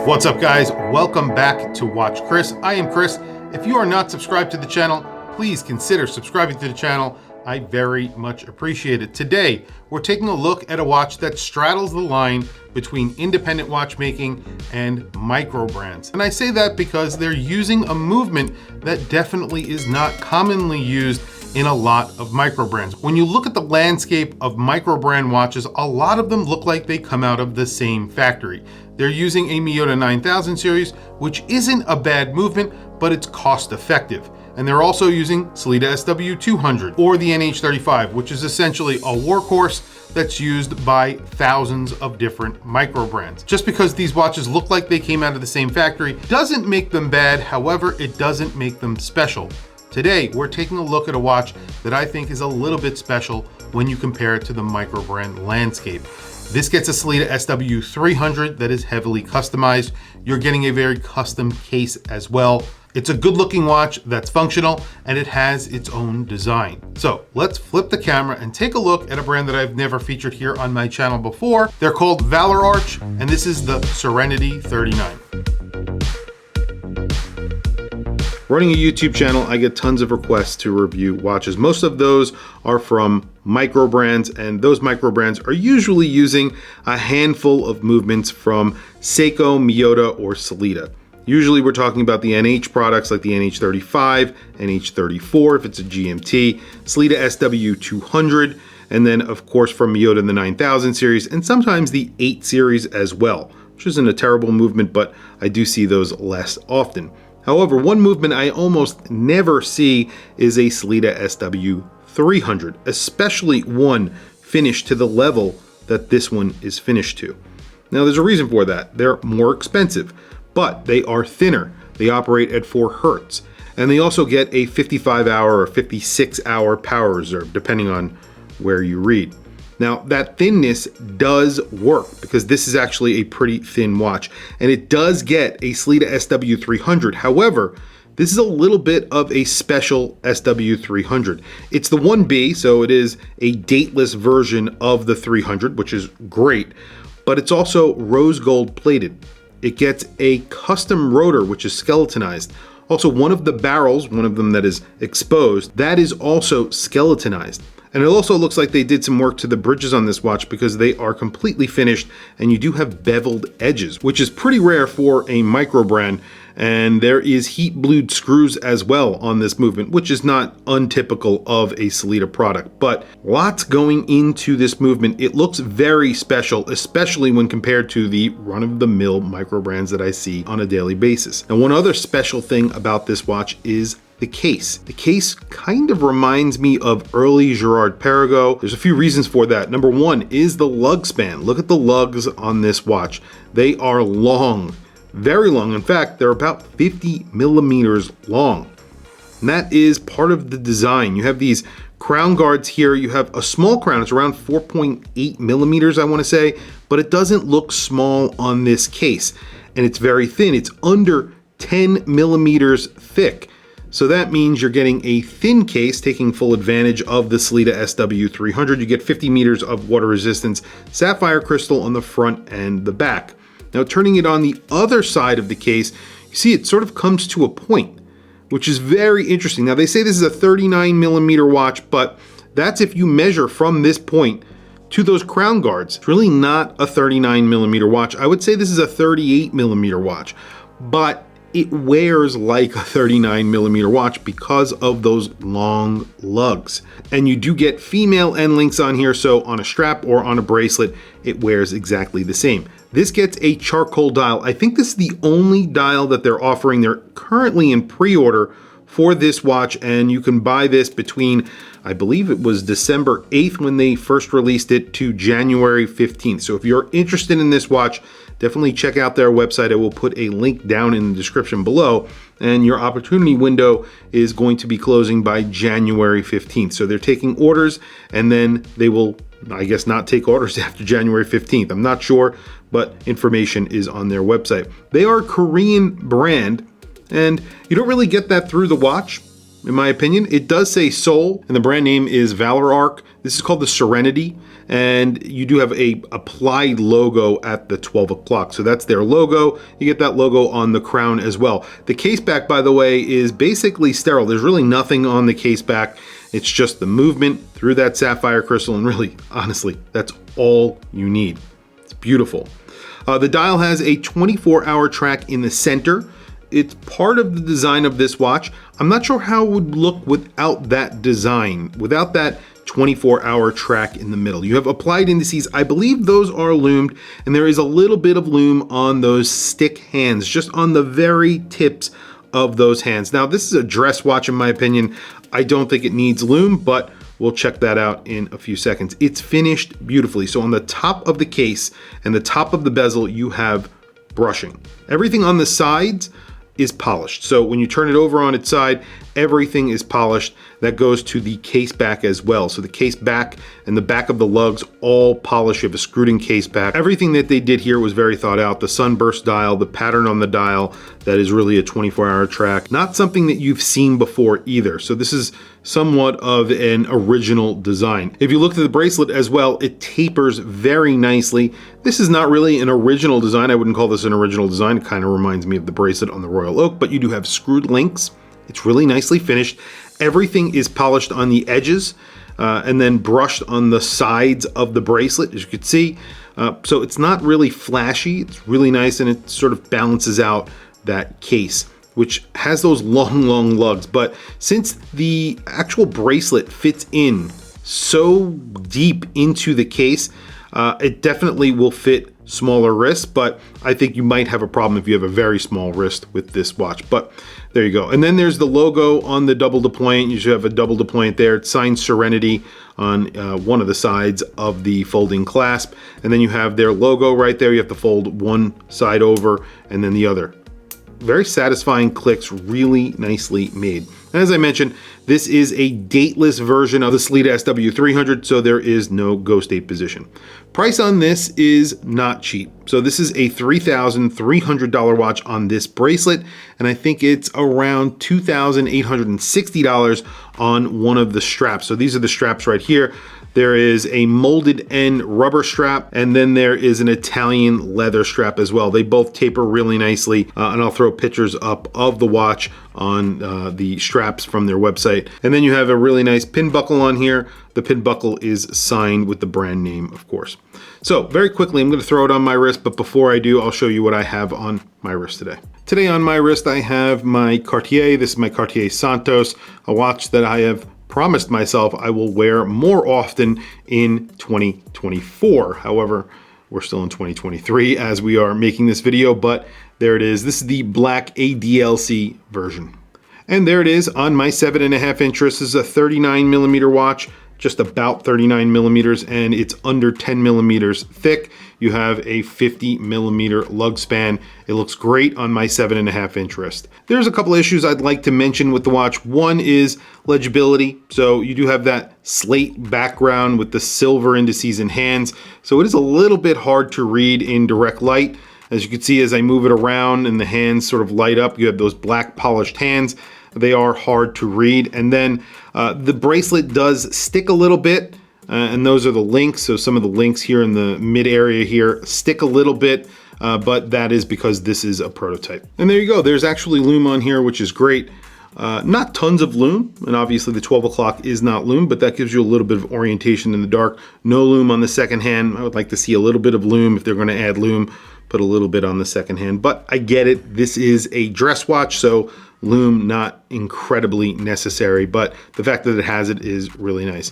What's up, guys? Welcome back to Watch Chris. I am Chris. If you are not subscribed to the channel, please consider subscribing to the channel. I very much appreciate it. Today, we're taking a look at a watch that straddles the line between independent watchmaking and micro brands. And I say that because they're using a movement that definitely is not commonly used in a lot of micro brands. When you look at the landscape of micro brand watches, a lot of them look like they come out of the same factory. They're using a Miyota 9000 series, which isn't a bad movement, but it's cost effective. And they're also using Sellita SW300 or the NH35, which is essentially a workhorse that's used by thousands of different micro brands. Just because these watches look like they came out of the same factory doesn't make them bad. However, it doesn't make them special. Today, we're taking a look at a watch that I think is a little bit special when you compare it to the micro brand landscape. This gets a Sellita SW300 that is heavily customized. You're getting a very custom case as well. It's a good looking watch that's functional and it has its own design. So let's flip the camera and take a look at a brand that I've never featured here on my channel before. They're called Valerarch, and this is the Serenity 39. Running a YouTube channel, I get tons of requests to review watches. Most of those are from micro brands, and those micro brands are usually using a handful of movements from Seiko, Miyota, or Sellita. Usually we're talking about the NH products like the NH35, NH34 if it's a GMT, Sellita SW300, and then of course from Miyota the 9000 series, and sometimes the 8 series as well, which isn't a terrible movement, but I do see those less often. However, one movement I almost never see is a Sellita SW300, especially one finished to the level that this one is finished to. Now there's a reason for that. They're more expensive, but they are thinner. They operate at 4 Hertz, and they also get a 55-hour or 56-hour power reserve, depending on where you read. Now that thinness does work because this is actually a pretty thin watch, and it does get a Sellita SW300. However, this is a little bit of a special SW300. It's the 1B, so it is a dateless version of the 300, which is great, but it's also rose gold plated. It gets a custom rotor, which is skeletonized. Also, one of the barrels, one of them that is exposed, that is also skeletonized. And it also looks like they did some work to the bridges on this watch because they are completely finished, and you do have beveled edges, which is pretty rare for a micro brand. And there is heat blued screws as well on this movement, which is not untypical of a Sellita product, but lots going into this movement. It looks very special, especially when compared to the run-of-the-mill micro brands that I see on a daily basis. And one other special thing about this watch is the case. The case kind of reminds me of early Girard-Perregaux. There's a few reasons for that. Number one is the lug span. Look at the lugs on this watch. They are long, very long. In fact, they're about 50 millimeters long. And that is part of the design. You have these crown guards here. You have a small crown. It's around 4.8 millimeters, I want to say, but it doesn't look small on this case. And it's very thin. It's under 10 millimeters thick. So that means you're getting a thin case, taking full advantage of the Sellita SW300. You get 50 meters of water resistance, sapphire crystal on the front and the back. Now turning it on the other side of the case, you see it sort of comes to a point, which is very interesting. Now they say this is a 39 millimeter watch, but that's if you measure from this point to those crown guards. It's really not a 39 millimeter watch. I would say this is a 38 millimeter watch, but it wears like a 39 millimeter watch because of those long lugs. And you do get female end links on here, so on a strap or on a bracelet, it wears exactly the same. This gets a charcoal dial. I think this is the only dial that they're offering. They're currently in pre-order for this watch, and you can buy this between, I believe it was December 8th when they first released it, to January 15th. So if you're interested in this watch, definitely check out their website. I will put a link down in the description below, and your opportunity window is going to be closing by January 15th. So they're taking orders, and then they will, I guess, not take orders after January 15th. I'm not sure, but information is on their website. They are a Korean brand, and you don't really get that through the watch. in my opinion. It does say Soul, and the brand name is Valerarch. This is called the Serenity, and you do have a applied logo at the 12 o'clock. So that's their logo. You get that logo on the crown as well. The case back, by the way, is basically sterile. There's really nothing on the case back. It's just the movement through that sapphire crystal, and really, honestly, that's all you need. It's beautiful. The dial has a 24-hour track in the center. It's part of the design of this watch. I'm not sure how it would look without that design, without that 24-hour track in the middle. You have applied indices. I believe those are loomed, and there is a little bit of lume on those stick hands, just on the very tips of those hands. Now, this is a dress watch in my opinion. I don't think it needs lume, but we'll check that out in a few seconds. It's finished beautifully. So on the top of the case and the top of the bezel, you have brushing. Everything on the sides is polished. So when you turn it over on its side, everything is polished. That goes to the case back as well. So the case back and the back of the lugs, all polished. You have a screwed in case back. Everything that they did here was very thought out. The sunburst dial, the pattern on the dial, that is really a 24-hour track. Not something that you've seen before either. So this is somewhat of an original design. If you look at the bracelet as well, it tapers very nicely. This is not really an original design. I wouldn't call this an original design. It kind of reminds me of the bracelet on the Royal Oak, but you do have screwed links. It's really nicely finished. Everything is polished on the edges and then brushed on the sides of the bracelet, as you can see. So it's not really flashy. It's really nice, and it sort of balances out that case, which has those long lugs. But since the actual bracelet fits in so deep into the case, it definitely will fit smaller wrists, but I think you might have a problem if you have a very small wrist with this watch. But there you go. And then there's the logo on the double deployant. You should have a double deployant there. It's signed Serenity on one of the sides of the folding clasp. And then you have their logo right there. You have to fold one side over and then the other. Very satisfying clicks, really nicely made. And as I mentioned, this is a dateless version of the Sellita SW300, so there is no ghost date position. Price on this is not cheap. So this is a $3,300 watch on this bracelet, and I think it's around $2,860 on one of the straps. So these are the straps right here. There is a molded end rubber strap, and then there is an Italian leather strap as well. They both taper really nicely, and I'll throw pictures up of the watch on the straps from their website. And then you have a really nice pin buckle on here. The pin buckle is signed with the brand name, of course. So very quickly, I'm going to throw it on my wrist, but before I do, I'll show you what I have on my wrist today. Today on my wrist, I have my Cartier. This is my Cartier Santos, a watch that I have promised myself I will wear more often in 2024. However, we're still in 2023 as we are making this video, but there it is. This is the black ADLC version. And there it is on my 7.5 inch wrist. This is a 39 millimeter watch, just about 39 millimeters, and it's under 10 millimeters thick. You have a 50 millimeter lug span. It looks great on my 7.5 inch wrist. There's a couple of issues I'd like to mention with the watch. One is legibility. So you do have that slate background with the silver indices and hands. So it is a little bit hard to read in direct light. As you can see, as I move it around and the hands sort of light up, you have those black polished hands. They are hard to read. And then the bracelet does stick a little bit. And those are the links. So some of the links here in the mid area here stick a little bit, but that is because this is a prototype. And there you go. There's actually lume on here, which is great. Not tons of lume, and obviously the 12 o'clock is not lume, but that gives you a little bit of orientation in the dark. No lume on the second hand. I would like to see a little bit of lume. If they're going to add lume, put a little bit on the second hand, but I get it. This is a dress watch, so lume not incredibly necessary, but the fact that it has it is really nice.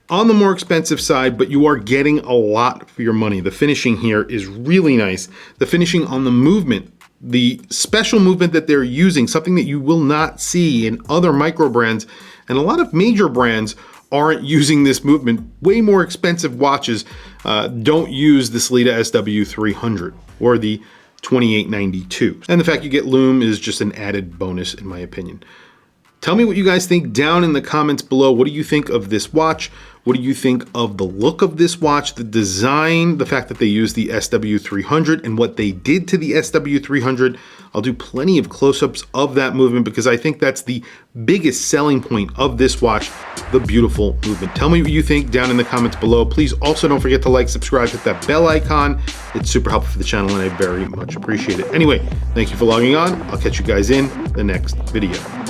On the more expensive side, but you are getting a lot for your money. The finishing here is really nice. The finishing on the movement, the special movement that they're using, something that you will not see in other micro brands, and a lot of major brands aren't using this movement. Way more expensive watches don't use the Sellita SW300 or the 2892. And the fact you get lume is just an added bonus in my opinion. Tell me what you guys think down in the comments below. What do you think of this watch? What do you think of the look of this watch, the design, the fact that they use the SW300 and what they did to the SW300? I'll do plenty of close-ups of that movement because I think that's the biggest selling point of this watch, the beautiful movement. Tell me what you think down in the comments below. Please also don't forget to like, subscribe, hit that bell icon. It's super helpful for the channel and I very much appreciate it. Anyway, thank you for logging on. I'll catch you guys in the next video.